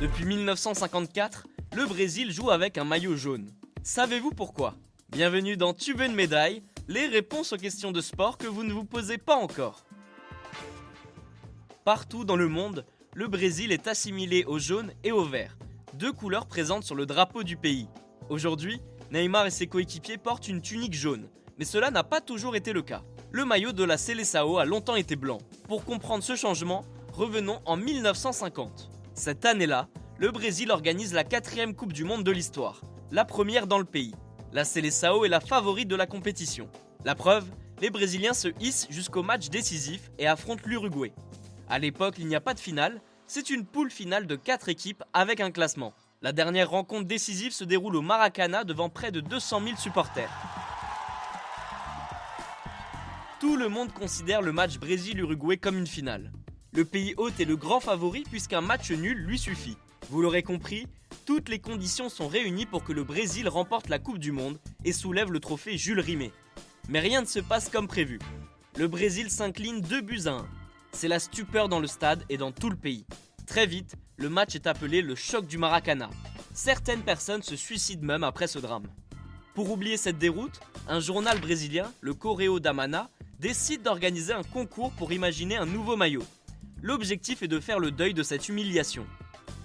Depuis 1954, le Brésil joue avec un maillot jaune. Savez-vous pourquoi? Bienvenue dans Tu veux une médaille, les réponses aux questions de sport que vous ne vous posez pas encore. Partout dans le monde, le Brésil est assimilé au jaune et au vert, deux couleurs présentes sur le drapeau du pays. Aujourd'hui, Neymar et ses coéquipiers portent une tunique jaune, mais cela n'a pas toujours été le cas. Le maillot de la Seleção a longtemps été blanc. Pour comprendre ce changement, revenons en 1950. Cette année-là, le Brésil organise la 4e Coupe du Monde de l'histoire, la première dans le pays. La Seleção est la favorite de la compétition. La preuve, les Brésiliens se hissent jusqu'au match décisif et affrontent l'Uruguay. A l'époque, il n'y a pas de finale, c'est une poule finale de 4 équipes avec un classement. La dernière rencontre décisive se déroule au Maracanã devant près de 200 000 supporters. Tout le monde considère le match Brésil-Uruguay comme une finale. Le pays hôte est le grand favori puisqu'un match nul lui suffit. Vous l'aurez compris, toutes les conditions sont réunies pour que le Brésil remporte la Coupe du Monde et soulève le trophée Jules Rimet. Mais rien ne se passe comme prévu. Le Brésil s'incline 2-1. C'est la stupeur dans le stade et dans tout le pays. Très vite, le match est appelé le choc du Maracanã. Certaines personnes se suicident même après ce drame. Pour oublier cette déroute, un journal brésilien, le Correio da Manhã, décide d'organiser un concours pour imaginer un nouveau maillot. L'objectif est de faire le deuil de cette humiliation.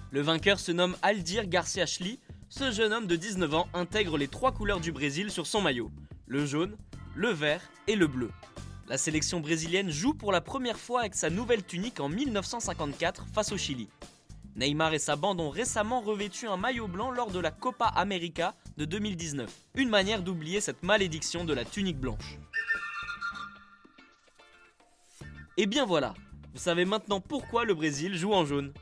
Le vainqueur se nomme Aldir Garcia Schli. Ce jeune homme de 19 ans intègre les 3 couleurs du Brésil sur son maillot, le jaune, le vert et le bleu. La sélection brésilienne joue pour la première fois avec sa nouvelle tunique en 1954 face au Chili. Neymar et sa bande ont récemment revêtu un maillot blanc lors de la Copa América de 2019. Une manière d'oublier cette malédiction de la tunique blanche. Et bien voilà, vous savez maintenant pourquoi le Brésil joue en jaune.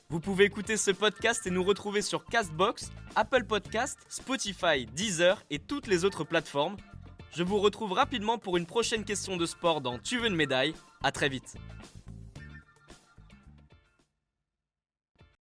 Vous pouvez écouter ce podcast et nous retrouver sur Castbox, Apple Podcast, Spotify, Deezer et toutes les autres plateformes. Je vous retrouve rapidement pour une prochaine question de sport dans Tu veux une médaille. À très vite.